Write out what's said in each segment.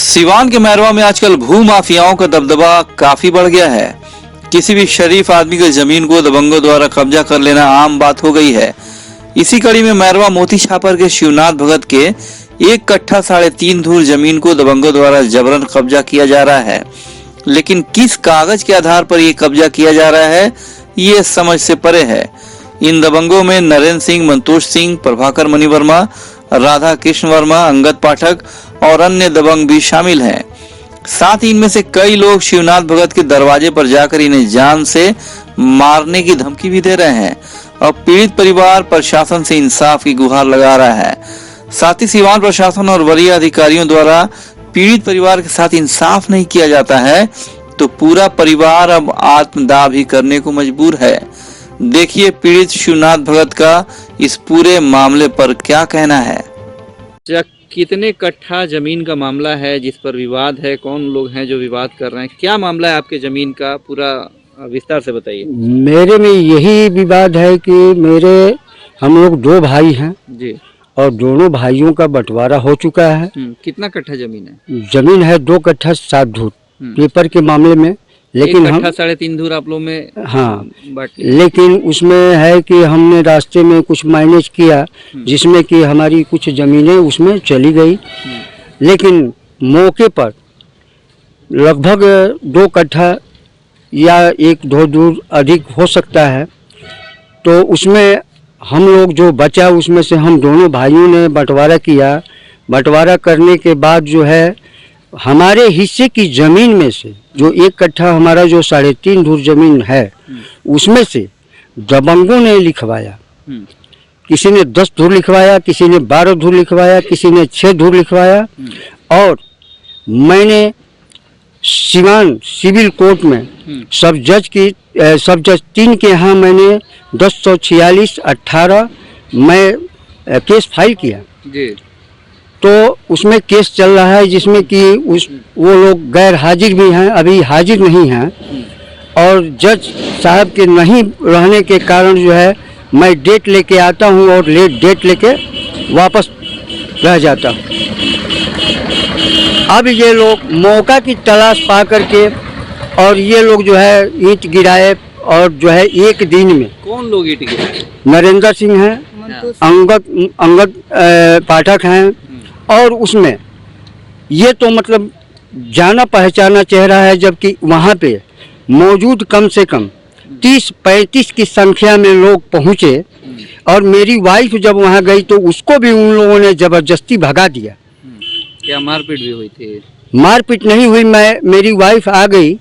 सिवान के मैरवा में आजकल भू माफियाओं का दबदबा काफी बढ़ गया है। किसी भी शरीफ आदमी की जमीन को दबंगों द्वारा कब्जा कर लेना आम बात हो गई है। इसी कड़ी में मैरवा मोती छापर के शिवनाथ भगत के 1 कट्ठा 3.5 धूर जमीन को दबंगों द्वारा जबरन कब्जा किया जा रहा है। लेकिन किस कागज के आधार पर ये कब्जा किया जा रहा है, ये समझ से परे है। इन दबंगों में नरेंद्र सिंह, मंतोष सिंह, प्रभाकर मणि वर्मा, राधा कृष्ण वर्मा, अंगद पाठक और अन्य दबंग भी शामिल हैं। साथ ही इनमें से कई लोग शिवनाथ भगत के दरवाजे पर जाकर इन्हें जान से मारने की धमकी भी दे रहे हैं और पीड़ित परिवार प्रशासन से इंसाफ की गुहार लगा रहा है। साथ ही सिवान प्रशासन और वरीय अधिकारियों द्वारा पीड़ित परिवार के साथ इंसाफ नहीं किया जाता है तो पूरा परिवार अब आत्मदाह भी करने को मजबूर है। देखिए पीड़ित शिवनाथ भगत का इस पूरे मामले पर क्या कहना है। कितने कट्ठा जमीन का मामला है जिस पर विवाद है, कौन लोग हैं जो विवाद कर रहे हैं, क्या मामला है आपके जमीन का, पूरा विस्तार से बताइए। मेरे में यही विवाद है कि हम लोग 2 भाई हैं जी और दोनों भाइयों का बंटवारा हो चुका है। कितना कट्ठा जमीन है? जमीन है 2 कट्ठा 7 धूर पेपर के मामले में, लेकिन 1 कट्ठा 3.5 धूर आप लोग में हाँ, लेकिन उसमें है कि हमने रास्ते में कुछ मैनेज किया जिसमें कि हमारी कुछ जमीनें उसमें चली गई। लेकिन मौके पर लगभग 2 कट्ठा या 1-2 धूर अधिक हो सकता है, तो उसमें हम लोग जो बचा उसमें से हम दोनों भाइयों ने बंटवारा किया। बंटवारा करने के बाद जो है हमारे हिस्से की जमीन में से जो 1 कट्ठा हमारा जो 3.5 धूर जमीन है उसमें से दबंगों ने लिखवाया। किसी ने 10 धूर लिखवाया, किसी ने 12 धूर लिखवाया, किसी ने 6 धूर लिखवाया। और मैंने सिवान सिविल कोर्ट में सब जज 3 के यहाँ मैंने 1046/18 में केस फाइल किया जी। तो उसमें केस चल रहा है जिसमें कि वो लोग गैर हाजिर भी हैं, अभी हाजिर नहीं हैं। और जज साहब के नहीं रहने के कारण जो है मैं डेट लेके आता हूँ और लेट डेट लेके वापस रह जाता हूँ। अब ये लोग मौका की तलाश पा करके और ये लोग जो है ईंट गिराए और जो है 1 दिन में। कौन लोग ईंट गिराए? नरेंद्र सिंह हैं, अंगद पाठक हैं। और उसमें ये तो मतलब जाना पहचाना चेहरा है, जबकि वहाँ पे मौजूद कम से कम 30-35 की संख्या में लोग पहुँचे। और मेरी वाइफ जब वहाँ गई तो उसको भी उन लोगों ने जबरदस्ती भगा दिया। क्या मारपीट भी हुई थी? मारपीट नहीं हुई, मेरी वाइफ आ गई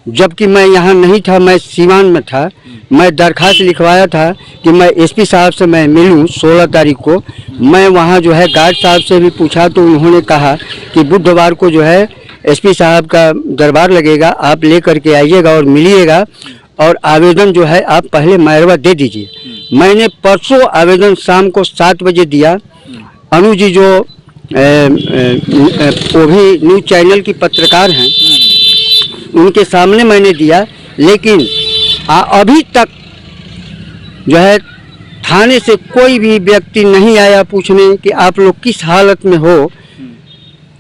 जबकि मैं यहाँ नहीं था, मैं सिवान में था। मैं दरखास्त लिखवाया था कि मैं एसपी साहब से मैं मिलूं 16 तारीख को। मैं वहाँ जो है गार्ड साहब से भी पूछा तो उन्होंने कहा कि बुधवार को जो है एसपी साहब का दरबार लगेगा, आप ले करके आइएगा और मिलिएगा और आवेदन जो है आप पहले मैरवा दे दीजिए। मैंने परसों आवेदन शाम को 7 बजे दिया। अनु जी जो वो भी न्यूज़ चैनल की पत्रकार हैं, उनके सामने मैंने दिया। लेकिन अभी तक जो है थाने से कोई भी व्यक्ति नहीं आया पूछने कि आप लोग किस हालत में हो।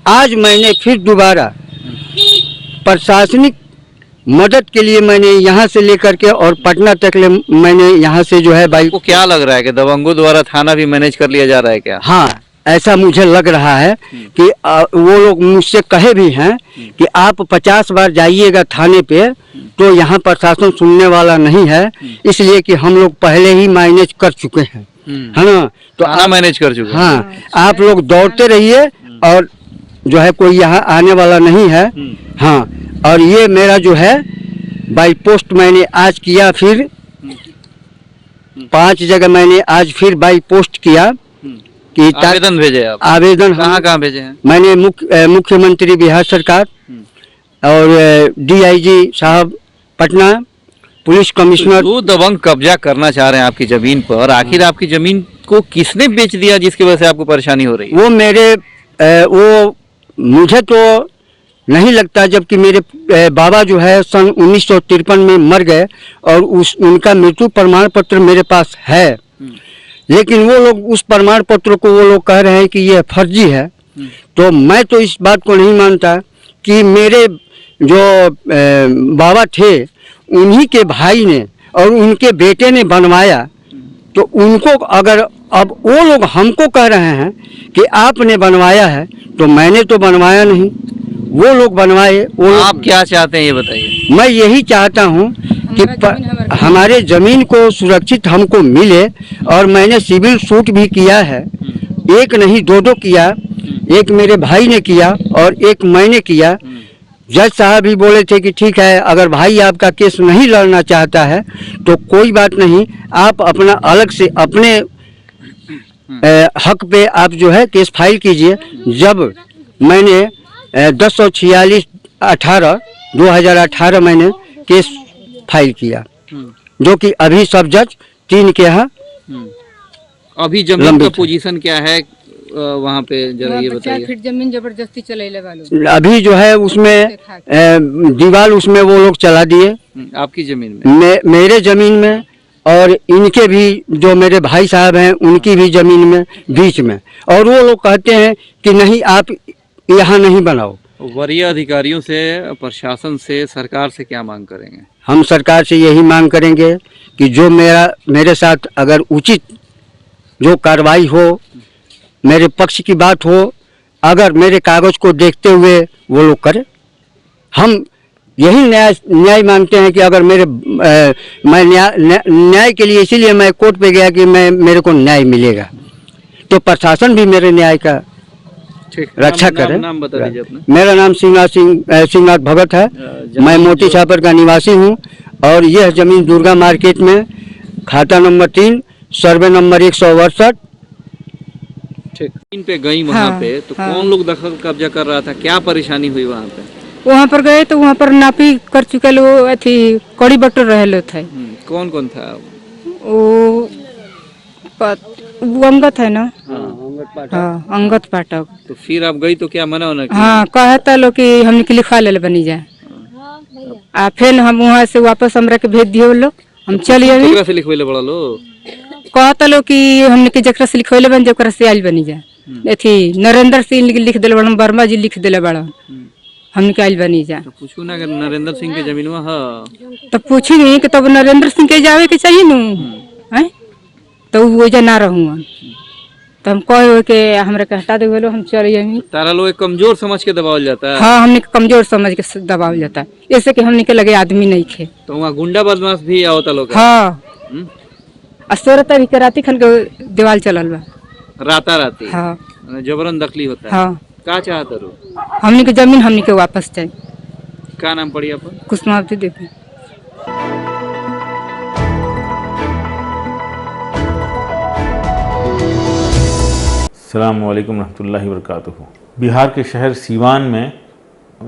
आज मैंने फिर दोबारा प्रशासनिक मदद के लिए मैंने यहाँ से लेकर के और पटना तक मैंने यहाँ से जो है को क्या लग रहा है कि दबंगों द्वारा थाना भी मैनेज कर लिया जा रहा है क्या? हाँ, ऐसा मुझे लग रहा है कि वो लोग मुझसे कहे भी हैं कि आप 50 बार जाइएगा थाने पे तो यहाँ प्रशासन सुनने वाला नहीं है, इसलिए कि हम लोग पहले ही मैनेज कर चुके हैं, है ना। तो आप मैनेज कर चुके हैं। हाँ, आप लोग दौड़ते रहिए और जो है कोई यहाँ आने वाला नहीं है। हाँ, और ये मेरा जो है बाई पोस्ट मैंने आज किया, फिर 5 जगह मैंने आज फिर बाई पोस्ट किया कि आवेदन भेजे आप? आवेदन कहाँ भेजे हैं? मैंने मुख्यमंत्री बिहार सरकार और डीआईजी साहब पटना, पुलिस कमिश्नर। वो दबंग कब्जा करना चाह रहे हैं आपकी जमीन पर, आखिर आपकी जमीन को किसने बेच दिया जिसकी वजह से आपको परेशानी हो रही है? वो मुझे तो नहीं लगता, जबकि मेरे बाबा जो है सन 1953 में मर गए और उनका मृत्यु प्रमाण पत्र मेरे पास है। लेकिन वो लोग उस प्रमाण पत्र को वो लोग कह रहे हैं कि ये फर्जी है। तो मैं तो इस बात को नहीं मानता कि मेरे जो बाबा थे उन्हीं के भाई ने और उनके बेटे ने बनवाया, तो उनको अगर अब वो लोग हमको कह रहे हैं कि आपने बनवाया है, तो मैंने तो बनवाया नहीं, वो लोग बनवाए। वो आप क्या चाहते हैं ये बताइए। मैं यही चाहता हूँ कि हमारे ज़मीन को सुरक्षित हमको मिले। और मैंने सिविल सूट भी किया है, एक नहीं दो किया, एक मेरे भाई ने किया और एक मैंने किया। जज साहब भी बोले थे कि ठीक है, अगर भाई आपका केस नहीं लड़ना चाहता है तो कोई बात नहीं, आप अपना अलग से अपने हक पे आप जो है केस फाइल कीजिए। जब मैंने 10/46/2018 मैंने केस फाइल किया, जो कि अभी सब जज 3 के यहाँ अभी जमीन का पोजीशन क्या है वहाँ पे, जरा ये बताइए। 50 फीट जमीन जबरदस्ती चलेले वालों। अभी जो है उसमें दीवार उसमें वो लोग चला दिए आपकी जमीन में? मेरे जमीन में और इनके भी जो मेरे भाई साहब हैं उनकी भी जमीन में बीच में। और वो लोग कहते हैं कि नहीं आप यहाँ नहीं बनाओ। वरीय अधिकारियों से, प्रशासन से, सरकार से क्या मांग करेंगे? हम सरकार से यही मांग करेंगे कि जो मेरे साथ अगर उचित जो कार्रवाई हो, मेरे पक्ष की बात हो, अगर मेरे कागज को देखते हुए वो लोग करें। हम यही न्याय मांगते हैं कि अगर मैं न्याय के लिए, इसीलिए मैं कोर्ट पे गया कि मेरे को न्याय मिलेगा, तो प्रशासन भी मेरे न्याय का रक्षा करे। नाम बता दीजिए अपना। मेरा नाम सिंहनाथ भगत है, मैं मोती छापर का निवासी हूँ। और यह जमीन दुर्गा मार्केट में खाता नंबर 3 सर्वे नंबर 168। जमीन पे गई वहाँ पे, तो कौन लोग दखल कब्जा कर रहा था, क्या परेशानी हुई वहाँ पे? वहाँ पर गए तो वहाँ पर नापी कर चुके लोग, अथी कड़ी बटर रहे थे। कौन कौन था? वो अंगत है ना? हाँ, अंगत पाठक। तो फिर आप गई तो क्या मना होना? हाँ, कहता लो कि हमने के लिखा ले बनी जाए। फिर हम वहाँ से वापस हमरा के भेज दिए लोग, हम चलिए। से लिखवाइले बड़ा लो कहता लो कि हमने के जकरा से लिखवाइले बन, जकरा से आइल बनी जाए। अथी नरेंद्र सिंह लिख दिले बड़ा, वर्मा जी लिख दिले बड़ा, हमने के आइल बनी जाए। तो पूछू ना, अगर नरेंद्र सिंह के जमीन में तो पूछी नहीं कि तब नरेंद्र सिंह के जावे के चाहिए नू है, तो वो ना रहूँ। तो हम कहे के हमरा के हटा देवे लो, हम चलिए। तारा लोग कमजोर समझ के दबावल जाता है। हाँ, हमने कमजोर समझ के दबावल जाता है, ऐसे कि हमने के लगे आदमी नहीं खे। तो वहाँ गुंडा बदमाश भी आवता लोग? हाँ, 16 तारीख के राती खन के दीवार चलल बा, राती। हाँ, जबरन दखली होता है। हाँ, का चाहत रो? हमने के जमीन हमने के वापस चाहिए। क्या नाम पड़ी अपन? कुसुमावती देवी। अस्सलामु अलैकुम रहमतुल्लाहि व बरकातुहू। बिहार के शहर सीवान में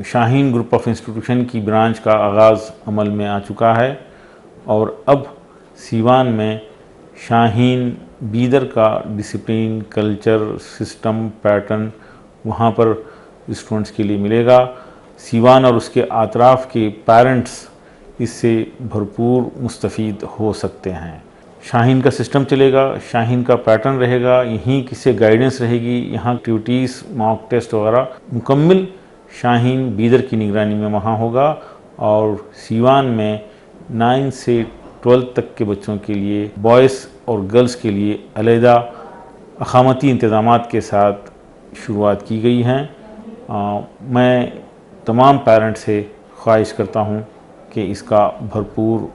शाहीन ग्रुप ऑफ इंस्टीट्यूशन की ब्रांच का आगाज़ अमल में आ चुका है और अब सीवान में शाहीन बीदर का डिसिप्लिन, कल्चर, सिस्टम, पैटर्न वहाँ पर स्टूडेंट्स के लिए मिलेगा। सीवान और उसके आतराफ़ के पेरेंट्स इससे भरपूर मुस्तफ़ीद हो सकते हैं। शाहीन का सिस्टम चलेगा, शाहीन का पैटर्न रहेगा, यहीं किससे गाइडेंस रहेगी, यहाँ एक्टिविटीज़, मॉक टेस्ट वगैरह मुकम्मल शाहीन बीदर की निगरानी में वहाँ होगा। और सीवान में 9 से 12 तक के बच्चों के लिए, बॉयज़ और गर्ल्स के लिए अलहदा अक़ामती इंतज़ामात के साथ शुरुआत की गई हैं। मैं तमाम पेरेंट्स से ख्वाहिश करता हूँ कि इसका भरपूर